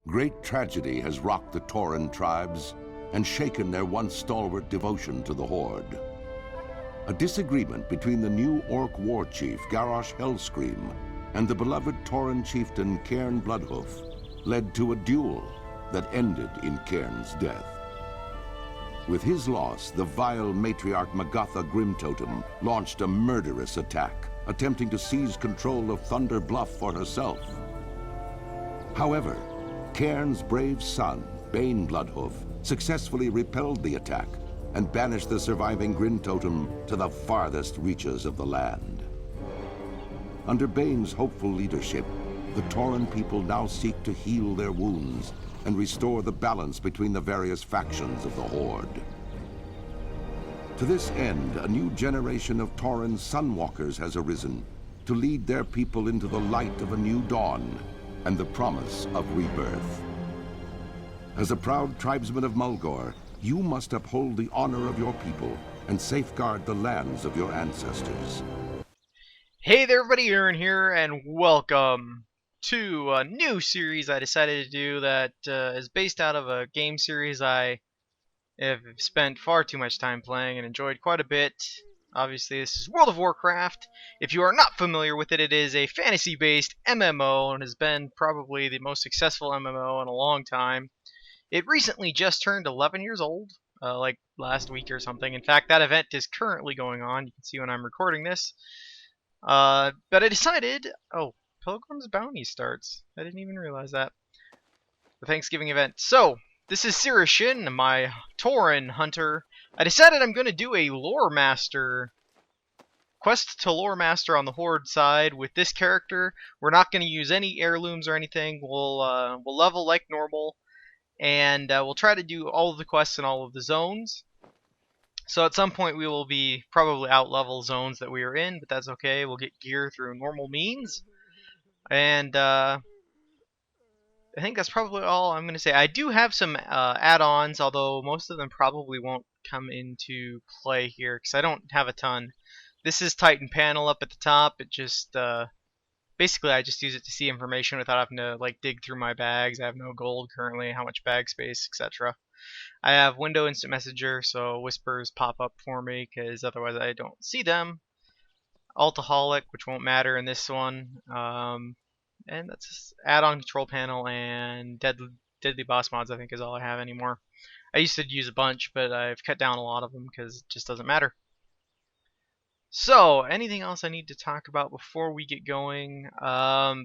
Great tragedy has rocked the Tauren tribes and shaken their once stalwart devotion to the Horde. A disagreement between the new Orc war chief Garrosh Hellscream and the beloved Tauren chieftain Cairn Bloodhoof led to a duel that ended in Cairn's death. With his loss, the vile matriarch Magatha Grimtotem launched a murderous attack, attempting to seize control of Thunder Bluff for herself. However, Cairn's brave son, Bane Bloodhoof, successfully repelled the attack and banished the surviving Grimtotem to the farthest reaches of the land. Under Bane's hopeful leadership, the Tauren people now seek to heal their wounds and restore the balance between the various factions of the Horde. To this end, a new generation of Tauren Sunwalkers has arisen to lead their people into the light of a new dawn and the promise of rebirth. As a proud tribesman of Mulgore, you must uphold the honor of your people and safeguard the lands of your ancestors. Hey there everybody, Aaron here, and welcome to a new series I decided to do that is based out of a game series I have spent far too much time playing and enjoyed quite a bit. Obviously, this is World of Warcraft. If you are not familiar with it, it is a fantasy-based MMO and has been probably the most successful MMO in a long time. It recently just turned 11 years old, like last week or something. In fact, that event is currently going on. You can see when I'm recording this. But I decided... Oh, Pilgrim's Bounty starts. I didn't even realize that. The Thanksgiving event. So, this is Sirishin, my Tauren hunter. I decided I'm going to do a Loremaster quest to Loremaster on the Horde side with this character. We're not going to use any heirlooms or anything. We'll level like normal, and we'll try to do all of the quests in all of the zones. So at some point we will be probably out-level zones that we are in, but that's okay. We'll get gear through normal means. And I think that's probably all I'm going to say. I do have some add-ons, although most of them probably won't come into play here because I don't have a ton. This is Titan Panel up at the top. It just basically I just use it to see information without having to like dig through my bags. I have no gold currently, how much bag space, etc. I have Window Instant Messenger, so whispers pop up for me because otherwise I don't see them. Altaholic, which won't matter in this one. And that's just add-on control panel and deadly boss mods, I think, is all I have anymore. I used to use a bunch, but I've cut down a lot of them because it just doesn't matter. So, anything else I need to talk about before we get going?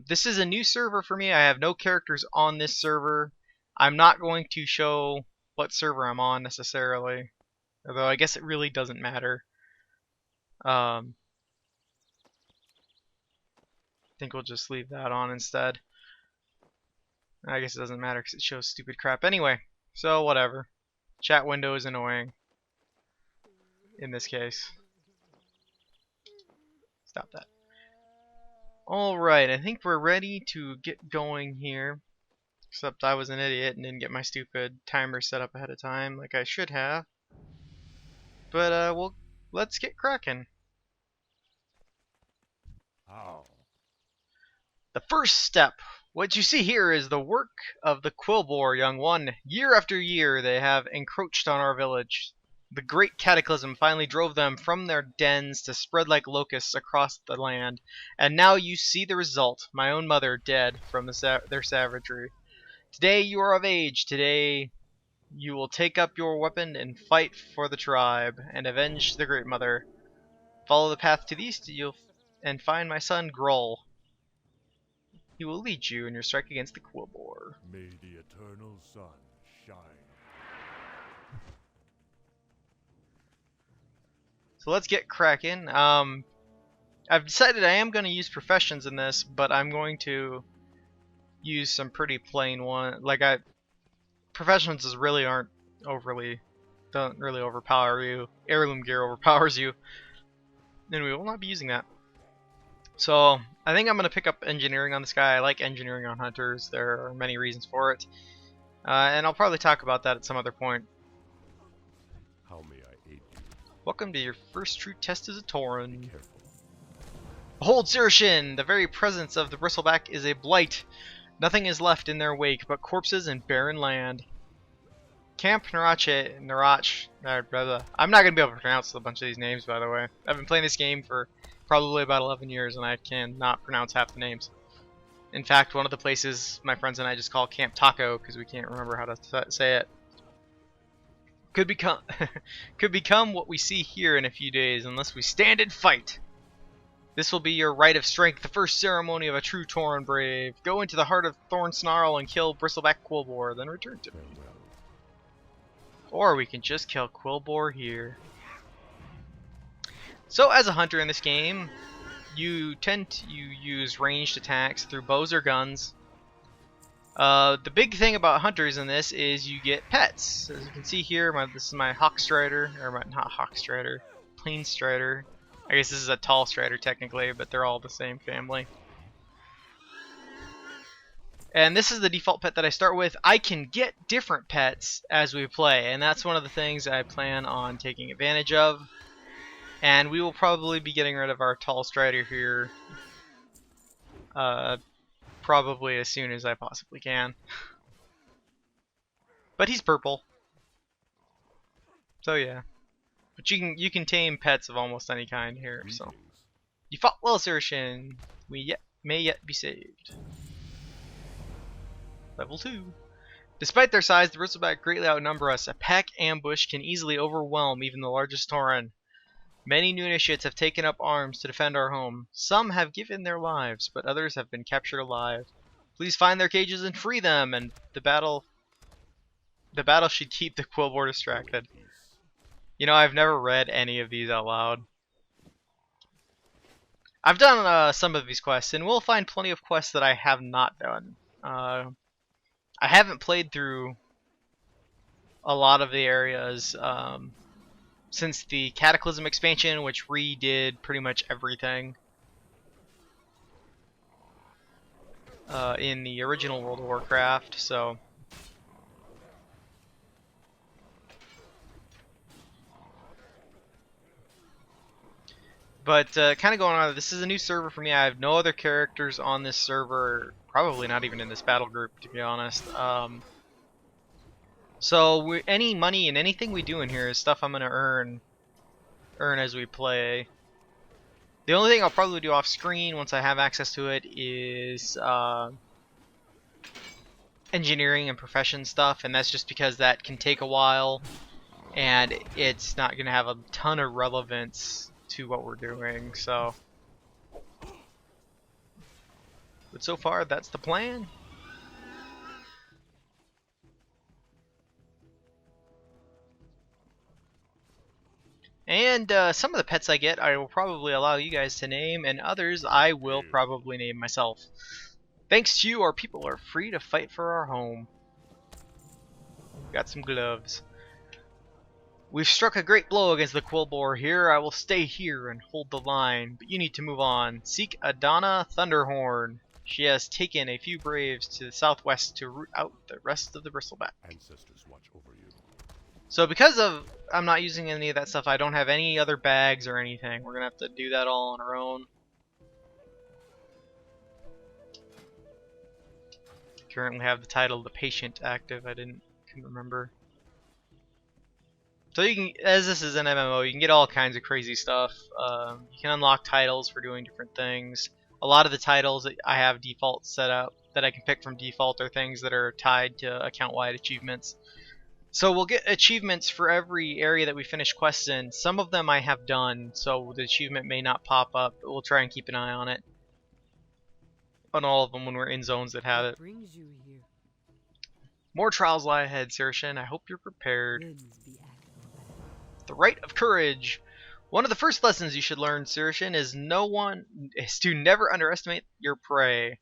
This is a new server for me. I have no characters on this server. I'm not going to show what server I'm on necessarily, although I guess it really doesn't matter. I think we'll just leave that on instead. I guess it doesn't matter because it shows stupid crap anyway. So whatever. Chat window is annoying. In this case. Stop that. Alright, I think we're ready to get going here. Except I was an idiot and didn't get my stupid timer set up ahead of time like I should have. But let's get cracking. How? The first step. What you see here is the work of the Quillbore, young one. Year after year they have encroached on our village. The great cataclysm finally drove them from their dens to spread like locusts across the land. And now you see the result. My own mother dead from their savagery. Today you are of age. Today you will take up your weapon and fight for the tribe and avenge the Great Mother. Follow the path to the east and find my son Groll. He will lead you in your strike against the Quillbore. May the eternal sun shine. So let's get cracking. I've decided I am going to use professions in this, but I'm going to use some pretty plain one. Professions don't really overpower you. Heirloom gear overpowers you, and we will not be using that. So I think I'm going to pick up engineering on this guy. I like engineering on hunters. There are many reasons for it. And I'll probably talk about that at some other point. How may I aid you? Welcome to your first true test as a Tauren. Careful. Behold, Sirishin! The very presence of the bristleback is a blight. Nothing is left in their wake but corpses and barren land. Camp Narach, blah, blah. I'm not going to be able to pronounce a bunch of these names, by the way. I've been playing this game for probably about 11 years, and I cannot pronounce half the names. In fact, one of the places my friends and I just call Camp Taco because we can't remember how to say it. Could become what we see here in a few days unless we stand and fight. This will be your rite of strength, the first ceremony of a true Tauren brave. Go into the heart of Thorn Snarl and kill Bristleback Quillbore, then return to me. Or we can just kill Quillbore here. So as a hunter in this game, you tend to use ranged attacks through bows or guns. The big thing about hunters in this is you get pets. As you can see here, this is my Hawk Strider, or not Hawk Strider, Plain Strider. I guess this is a Tall Strider technically, but they're all the same family. And this is the default pet that I start with. I can get different pets as we play, and that's one of the things I plan on taking advantage of. And we will probably be getting rid of our Tall Strider here probably as soon as I possibly can. But he's purple. So yeah. But you can tame pets of almost any kind here, so. You fought well, Sershin. We may yet be saved. Level 2. Despite their size, the Bristleback greatly outnumber us. A pack ambush can easily overwhelm even the largest Tauren. Many new initiates have taken up arms to defend our home. Some have given their lives, but others have been captured alive. Please find their cages and free them, and the battle should keep the Quillbore distracted. You know, I've never read any of these out loud. I've done some of these quests, and we'll find plenty of quests that I have not done. I haven't played through a lot of the areas since the Cataclysm expansion, which redid pretty much everything in the original World of Warcraft, so. But kind of going on, this is a new server for me. I have no other characters on this server, probably not even in this battle group, to be honest. So any money and anything we do in here is stuff I'm gonna earn as we play. The only thing I'll probably do off screen once I have access to it is engineering and profession stuff, and that's just because that can take a while, and it's not gonna have a ton of relevance to what we're doing, so. But so far, that's the plan. And some of the pets I get, I will probably allow you guys to name, and others I will probably name myself. Thanks to you, our people are free to fight for our home. Got some gloves. We've struck a great blow against the Quillbore here. I will stay here and hold the line, but you need to move on. Seek Adana Thunderhorn. She has taken a few braves to the southwest to root out the rest of the Bristleback. Ancestors watch over you. So because of I'm not using any of that stuff, I don't have any other bags or anything. We're gonna have to do that all on our own. Currently have the title The Patient active. I couldn't remember. So you can, as this is an MMO, you can get all kinds of crazy stuff. You can unlock titles for doing different things. A lot of the titles that I have default set up that I can pick from default are things that are tied to account-wide achievements. So we'll get achievements for every area that we finish quests in. Some of them I have done, so the achievement may not pop up, but we'll try and keep an eye on it. On all of them when we're in zones that have it. Brings you here. More trials lie ahead, Sershin. I hope you're prepared. The Rite of Courage. One of the first lessons you should learn, Sershin, is to never underestimate your prey.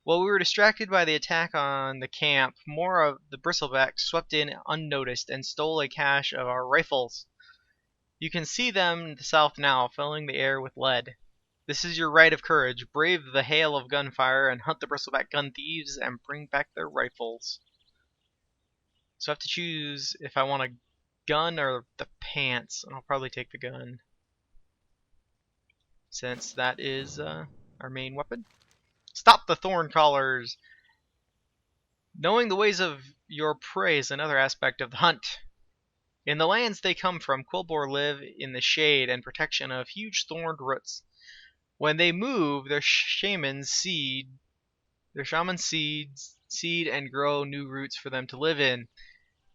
While we were distracted by the attack on the camp, more of the Bristleback swept in unnoticed and stole a cache of our rifles. You can see them in the south now, filling the air with lead. This is your Rite of Courage. Brave the hail of gunfire and hunt the Bristleback gun thieves and bring back their rifles. So I have to choose if I want a gun or the pants, and I'll probably take the gun, since that is our main weapon. Stop the thorn collars! Knowing the ways of your prey is another aspect of the hunt. In the lands they come from, Quillboar live in the shade and protection of huge thorned roots. When they move, their shamans seed and grow new roots for them to live in.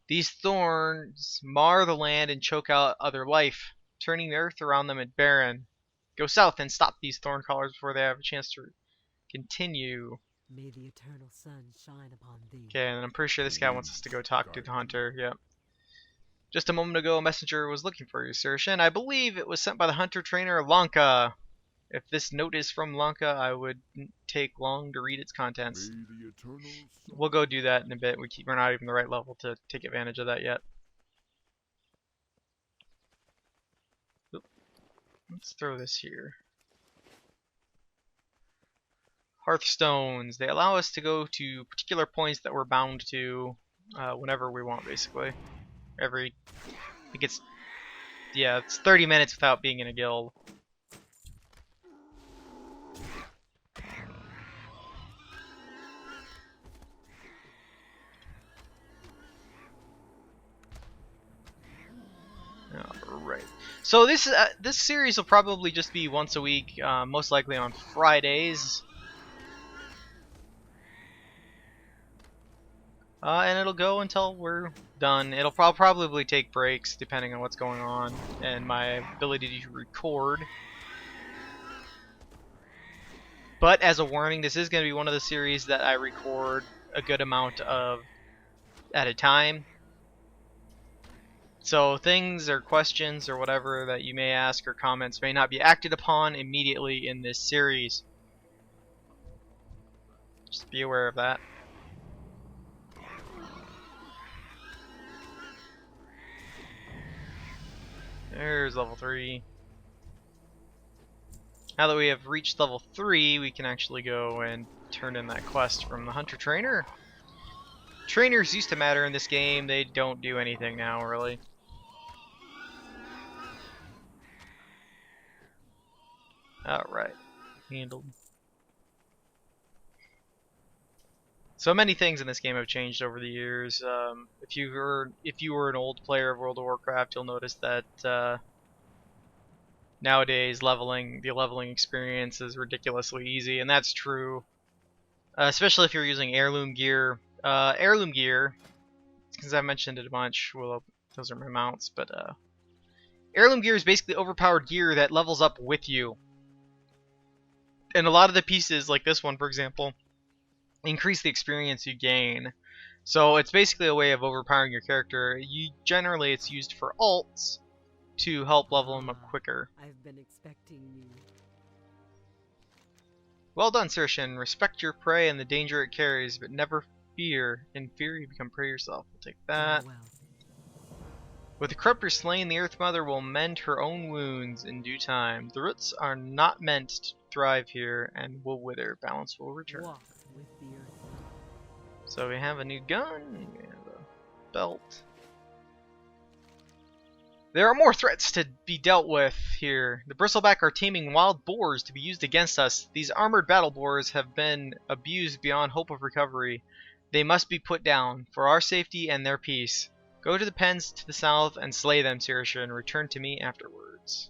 These thorns mar the land and choke out other life, turning the earth around them barren. Go south and stop these thorn callers before they have a chance to continue. May the eternal sun shine upon thee. Okay, and I'm pretty sure this guy wants us to go talk to the hunter. Yep. Just a moment ago, a messenger was looking for you, Sir Shin. I believe it was sent by the hunter trainer Lanka. If this note is from Lanka, I wouldn't take long to read its contents. May the eternal sun We'll go do that in a bit. We're not even the right level to take advantage of that yet. Oop. Let's throw this here. Hearthstones. They allow us to go to particular points that we're bound to whenever we want, basically. I think it's 30 minutes without being in a guild. Alright. So this series will probably just be once a week, most likely on Fridays. And it'll go until we're done. It'll probably take breaks depending on what's going on and my ability to record. But as a warning, this is going to be one of the series that I record a good amount of at a time. So things or questions or whatever that you may ask or comments may not be acted upon immediately in this series. Just be aware of that. There's level 3. Now that we have reached level 3, we can actually go and turn in that quest from the Hunter Trainer. Trainers used to matter in this game. They don't do anything now, really. Alright. Handled. So many things in this game have changed over the years. If you were an old player of World of Warcraft, you'll notice that nowadays the leveling experience is ridiculously easy, and that's true. Especially if you're using heirloom gear. Heirloom gear, because I mentioned it a bunch. Well, those are my mounts, but heirloom gear is basically overpowered gear that levels up with you. And a lot of the pieces, like this one, for example, increase the experience you gain. So it's basically a way of overpowering your character. Generally, it's used for alts to help level them up quicker. I've been expecting you. Well done, Sir Shin. Respect your prey and the danger it carries, but never fear. In fear, you become prey yourself. We'll take that. Farewell. With the corruptor slain, the Earth Mother will mend her own wounds in due time. The roots are not meant to thrive here and will wither. Balance will return. Walk with the earth. So we have a new gun. We have a belt. There are more threats to be dealt with here. The bristleback are taming wild boars to be used against us. These armored battle boars have been abused beyond hope of recovery. They must be put down, for our safety and their peace. Go to the pens to the south and slay them, Sirisha, and return to me afterwards.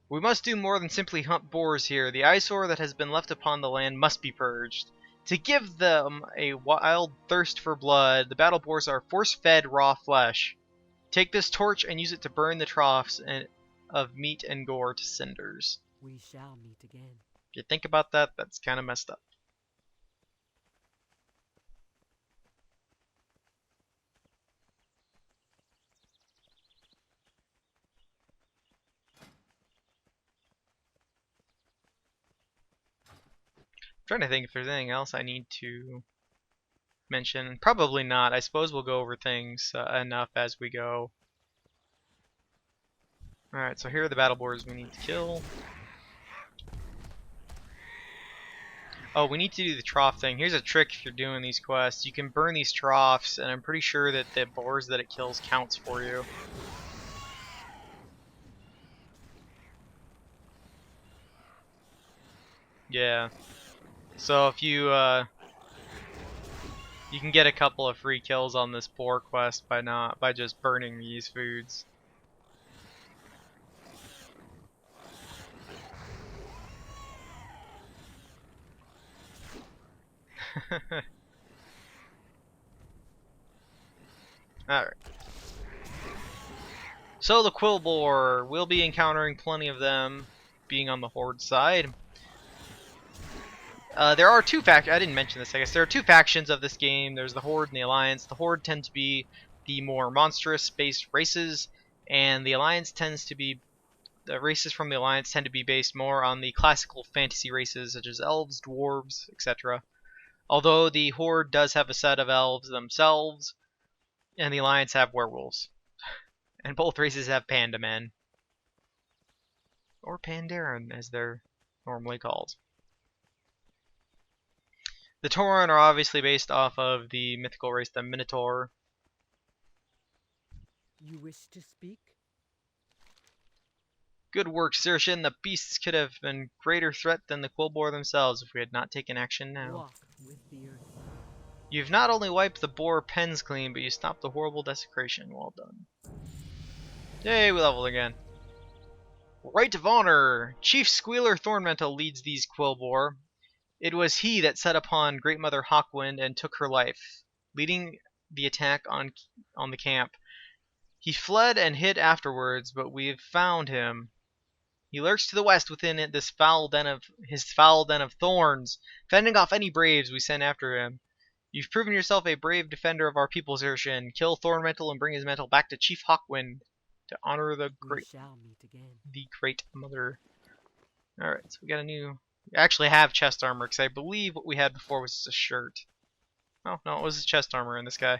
We must do more than simply hunt boars here. The eyesore that has been left upon the land must be purged. To give them a wild thirst for blood, the battle boars are force-fed raw flesh. Take this torch and use it to burn the troughs of meat and gore to cinders. We shall meet again. If you think about that, that's kind of messed up. I'm trying to think if there's anything else I need to mention. Probably not. I suppose we'll go over things enough as we go. Alright, so here are the battle boars we need to kill. Oh, we need to do the trough thing. Here's a trick if you're doing these quests. You can burn these troughs, and I'm pretty sure that the boars that it kills counts for you. Yeah. So if you you can get a couple of free kills on this boar quest by just burning these foods. Alright. So the quill boar, we'll be encountering plenty of them, being on the horde side. There are two I didn't mention this, I guess. There are two factions of this game. There's the Horde and the Alliance. The Horde tend to be the more monstrous-based races, and the Alliance tends to be... The races from the Alliance tend to be based more on the classical fantasy races, such as elves, dwarves, etc. Although the Horde does have a set of elves themselves, and the Alliance have werewolves. And both races have panda men. Or Pandaren, as they're normally called. The Tauren are obviously based off of the mythical race, the Minotaur. You wish to speak? Good work, Sirshin. The beasts could have been greater threat than the Quillboar themselves if we had not taken action now. Walk with the earth. You've not only wiped the boar pens clean, but you stopped the horrible desecration. Well done. Yay, we leveled again. Right of Honor! Chief Squealer Thornmantle leads these Quillboar. It was he that set upon Great Mother Hawkwind and took her life, leading the attack on the camp. He fled and hid afterwards, but we've found him. He lurks to the west within his foul den of thorns, fending off any braves we send after him. You've proven yourself a brave defender of our people's Urshan. Kill Thornmantle and bring his mantle back to Chief Hawkwind to honor the We great shall meet again. Great Mother. Alright, so we got a new... We actually have chest armor, because I believe what we had before was just a shirt. Oh, no, it was chest armor in this guy.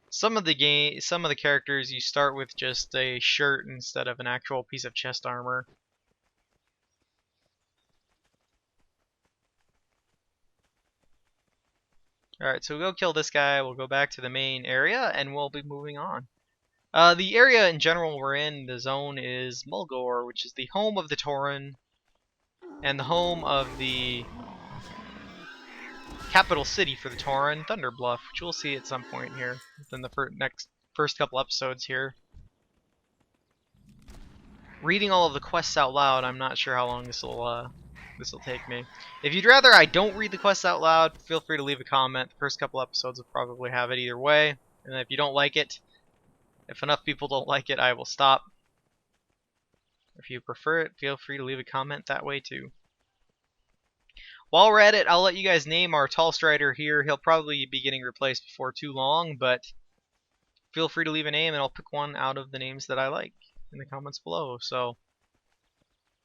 Some of the characters you start with just a shirt instead of an actual piece of chest armor. Alright, so we'll go kill this guy, we'll go back to the main area, and we'll be moving on. The area in general we're in, the zone, is Mulgore, which is the home of the Tauren, and the home of the capital city for the Tauren, Thunderbluff, which we'll see at some point here, within the first couple episodes here. Reading all of the quests out loud, I'm not sure how long this will take me. If you'd rather I don't read the quests out loud, feel free to leave a comment. The first couple episodes will probably have it either way, and if you don't like it, if enough people don't like it, I will stop. If you prefer it, feel free to leave a comment that way too. While we're at it, I'll let you guys name our tall strider here. He'll probably be getting replaced before too long, but feel free to leave a name and I'll pick one out of the names that I like in the comments below. So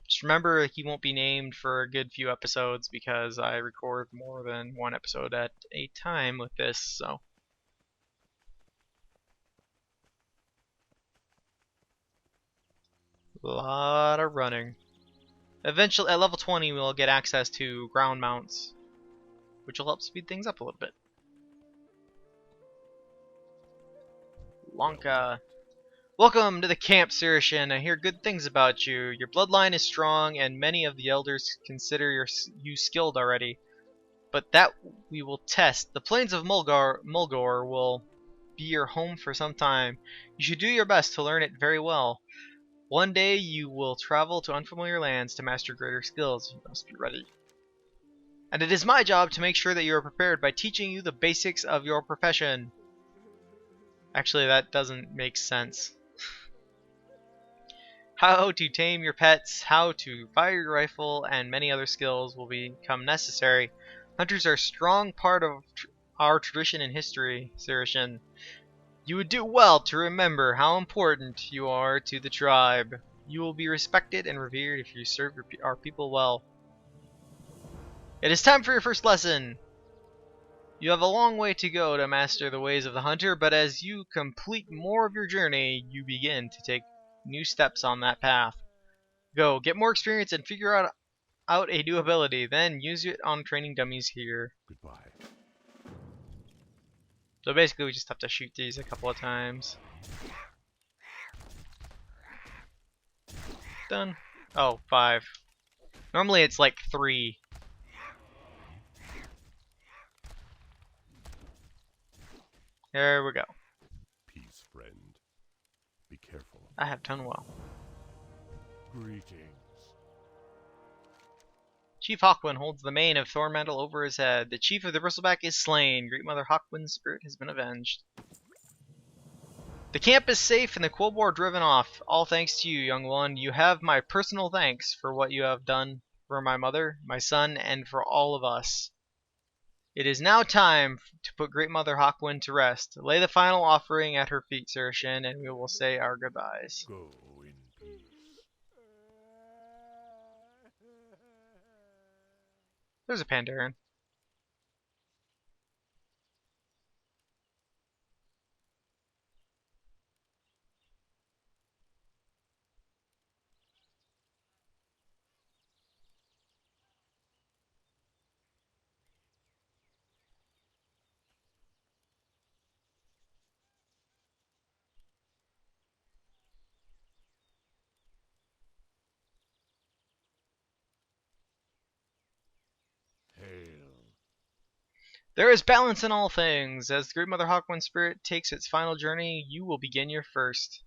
just remember, he won't be named for a good few episodes because I record more than one episode at a time with this, so. A lot of running. Eventually, at level 20, we'll get access to ground mounts, which will help speed things up a little bit. Lanka. Welcome to the camp, Sirishin. I hear good things about you. Your bloodline is strong, and many of the elders consider you skilled already. But that we will test. The plains of Mulgore will be your home for some time. You should do your best to learn it very well. One day you will travel to unfamiliar lands to master greater skills. You must be ready. And it is my job to make sure that you are prepared by teaching you the basics of your profession. Actually, that doesn't make sense. How to tame your pets, how to fire your rifle, and many other skills will become necessary. Hunters are a strong part of our tradition and history, Sirishin. You would do well to remember how important you are to the tribe. You will be respected and revered if you serve our people well. It is time for your first lesson. You have a long way to go to master the ways of the hunter, but as you complete more of your journey, you begin to take new steps on that path. Go, get more experience and figure out a new ability, then use it on training dummies here. Goodbye. So basically we just have to shoot these a couple of times. Done. Oh, 5. Normally it's like 3. There we go. Peace, friend. Be careful. I have done well. Greetings. Chief Hawkwind holds the mane of Thormantle over his head. The chief of the Bristleback is slain. Great Mother Hawkwind's spirit has been avenged. The camp is safe and the Quillboar driven off. All thanks to you, young one. You have my personal thanks for what you have done for my mother, my son, and for all of us. It is now time to put Great Mother Hawkwind to rest. Lay the final offering at her feet, Sir Shin, and we will say our goodbyes. Go in peace. There's a Pandaren. Hail. There is balance in all things. As the Great Mother Hawkwind's spirit takes its final journey, you will begin your first.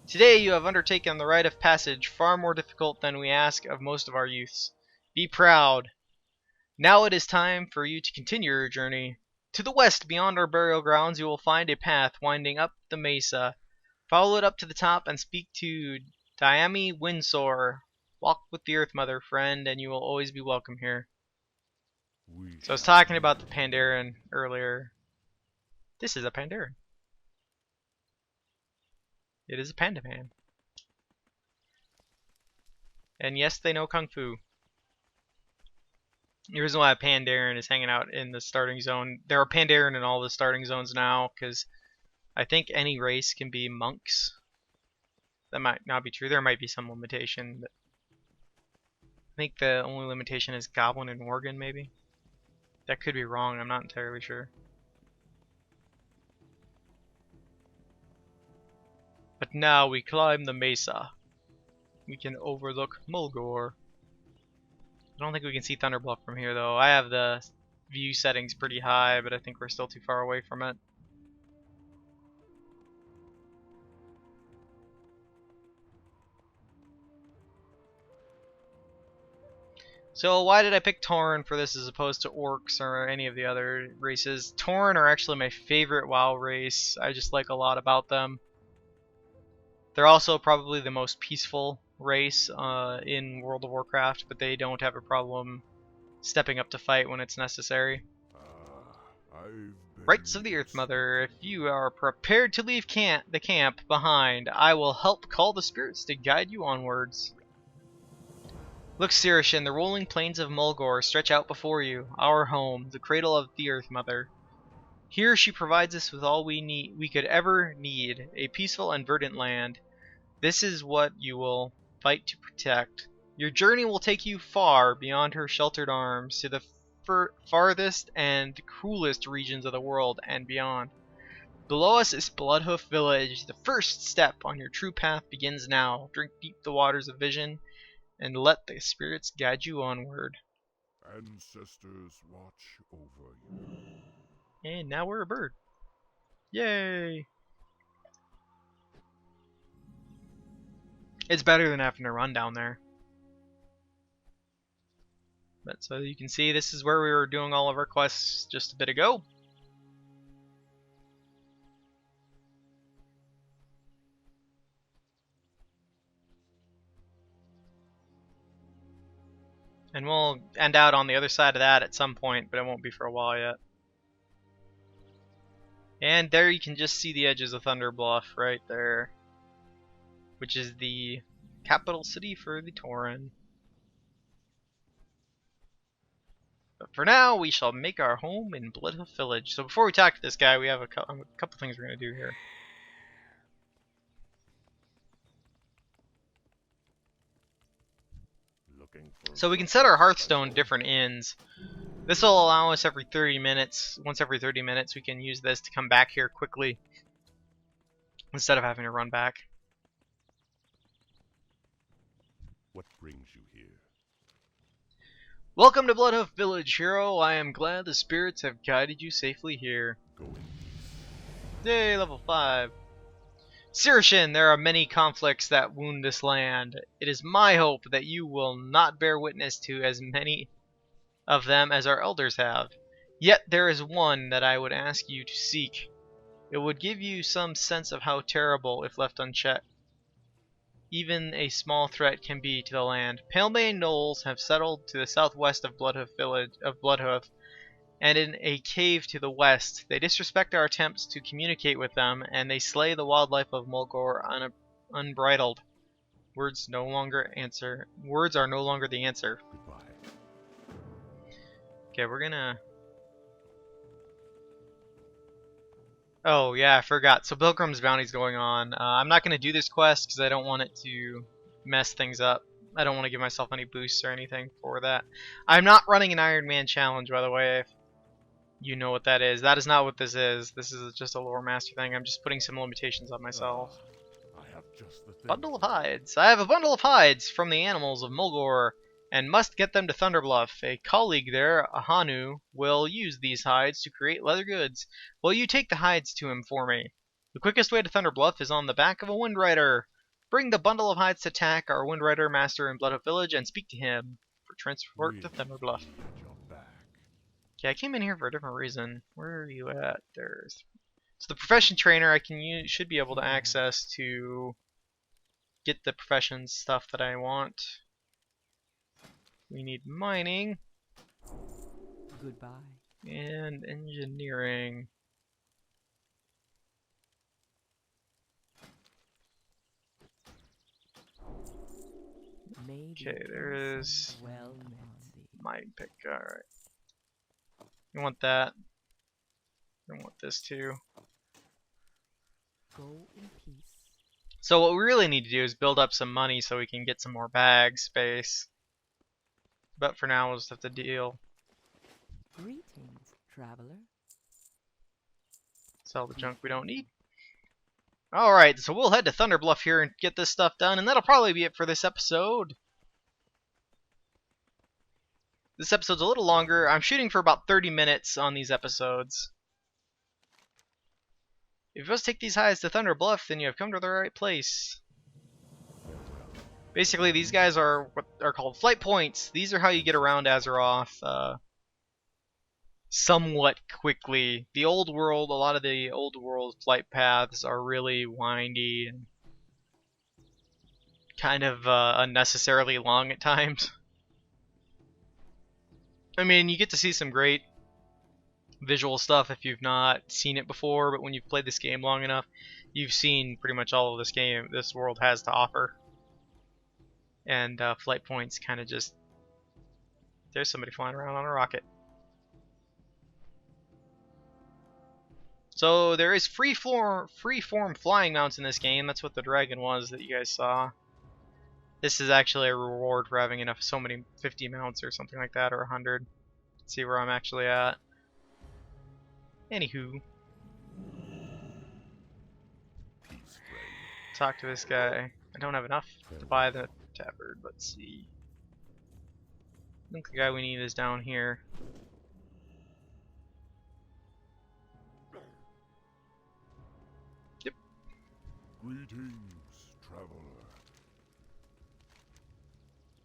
Today you have undertaken the rite of passage, far more difficult than we ask of most of our youths. Be proud. Now it is time for you to continue your journey. To the west, beyond our burial grounds, you will find a path winding up the mesa. Follow it up to the top and speak to Diami Windsor. Walk with the Earth Mother, friend, and you will always be welcome here. So I was talking about the Pandaren earlier. This is a Pandaren. It is a Panda Man. And yes, they know Kung Fu. The reason why a Pandaren is hanging out in the starting zone, there are Pandaren in all the starting zones now, because I think any race can be monks. That might not be true. There might be some limitation, but I think the only limitation is Goblin and Worgen, maybe. That could be wrong. I'm not entirely sure. But now we climb the mesa. We can overlook Mulgore. I don't think we can see Thunderbluff from here, though. I have the view settings pretty high, but I think we're still too far away from it. So why did I pick Tauren for this as opposed to Orcs or any of the other races? Tauren are actually my favorite WoW race. I just like a lot about them. They're also probably the most peaceful race in World of Warcraft, but they don't have a problem stepping up to fight when it's necessary. Rights of the Earth Mother. If you are prepared to leave the camp behind, I will help call the spirits to guide you onwards. Look, Sirishin, the rolling plains of Mulgore stretch out before you, our home, the cradle of the Earth Mother. Here she provides us with all we could ever need, a peaceful and verdant land. This is what you will fight to protect. Your journey will take you far beyond her sheltered arms, to the farthest and cruelest regions of the world and beyond. Below us is Bloodhoof Village. The first step on your true path begins now. Drink deep the waters of vision, and let the spirits guide you onward. Ancestors watch over you. And now we're a bird. Yay! It's better than having to run down there. But so you can see, this is where we were doing all of our quests just a bit ago. And we'll end out on the other side of that at some point, but it won't be for a while yet. And there you can just see the edges of Thunderbluff right there, which is the capital city for the Tauren. But for now, we shall make our home in Bloodhoof Village. So before we talk to this guy, we have a couple things we're going to do here. So we can set our Hearthstone different ends. This will allow us every 30 minutes, once every 30 minutes, we can use this to come back here quickly instead of having to run back. What brings you here? Welcome to Bloodhoof Village, hero. I am glad the spirits have guided you safely here. Go in peace. Yay, level 5. Sirshin, there are many conflicts that wound this land. It is my hope that you will not bear witness to as many of them as our elders have. Yet there is one that I would ask you to seek. It would give you some sense of how terrible, if left unchecked, even a small threat can be to the land. Palemane Knolls have settled to the southwest of Bloodhoof, and in a cave to the west. They disrespect our attempts to communicate with them, and they slay the wildlife of Mulgore unbridled. Words are no longer the answer. Goodbye. Okay, we're gonna... Oh, yeah, I forgot. So Pilgrim's Bounty's going on. I'm not gonna do this quest because I don't want it to mess things up. I don't want to give myself any boosts or anything for that. I'm not running an Iron Man challenge, by the way. If you know what that is. That is not what this is. This is just a Loremaster thing. I'm just putting some limitations on myself. I have just the thing. Bundle of hides. I have a bundle of hides from the animals of Mulgore, and must get them to Thunderbluff. A colleague there, Ahanu, will use these hides to create leather goods. Will you take the hides to him for me? The quickest way to Thunderbluff is on the back of a Windrider. Bring the bundle of hides to Tack, our Windrider master in Bloodhoof Village, and speak to him for transport to Thunderbluff. At your back. Okay, I came in here for a different reason. Where are you at? There's... So the profession trainer I can use, should be able to access to get the profession stuff that I want. We need mining Goodbye. and engineering. Maybe Okay, there is well met. mine pick. Alright. You want that. I want this too. Go in peace. So what we really need to do is build up some money so we can get some more bag space. But for now, we'll just have to deal. Greetings, traveler. Sell the junk we don't need. Alright, so we'll head to Thunderbluff here and get this stuff done, and that'll probably be it for this episode. This episode's a little longer. I'm shooting for about 30 minutes on these episodes. If you must take these hides to Thunderbluff, then you have come to the right place. Basically, these guys are what are called flight points. These are how you get around Azeroth somewhat quickly. The old world, a lot of the old world flight paths are really windy and kind of unnecessarily long at times. I mean, you get to see some great visual stuff if you've not seen it before, but when you've played this game long enough, you've seen pretty much all of this world has to offer. And flight points kind of just... There's somebody flying around on a rocket. So there is free-form flying mounts in this game. That's what the dragon was that you guys saw. This is actually a reward for having enough, so many 50 mounts or something like that, or 100. Let's see where I'm actually at. Anywho. Talk to this guy. I don't have enough to buy the tabard. Let's see. I think the guy we need is down here. Yep. Greetings, traveler.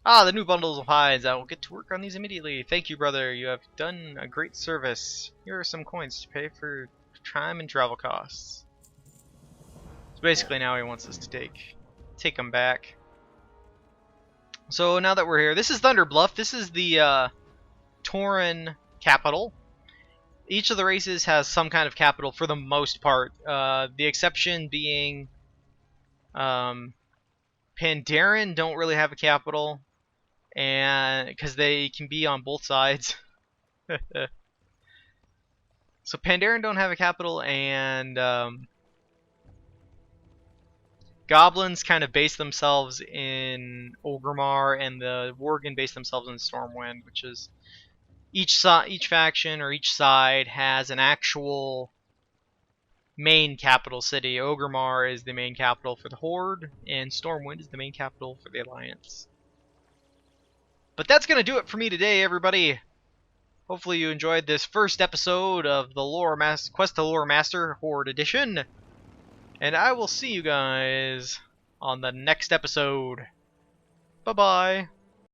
Ah, the new bundles of hides. I will get to work on these immediately. Thank you, brother. You have done a great service. Here are some coins to pay for time and travel costs. So basically now he wants us to take them back. So now that we're here, this is Thunderbluff. This is the Tauren capital. Each of the races has some kind of capital for the most part. The exception being Pandaren don't really have a capital, and because they can be on both sides. So Pandaren don't have a capital, and Goblins kind of base themselves in Orgrimmar, and the Worgen base themselves in Stormwind, which is each faction or each side has an actual main capital city. Orgrimmar is the main capital for the Horde, and Stormwind is the main capital for the Alliance. But that's going to do it for me today, everybody. Hopefully you enjoyed this first episode of the Quest to Loremaster Horde Edition. And I will see you guys on the next episode. Bye-bye.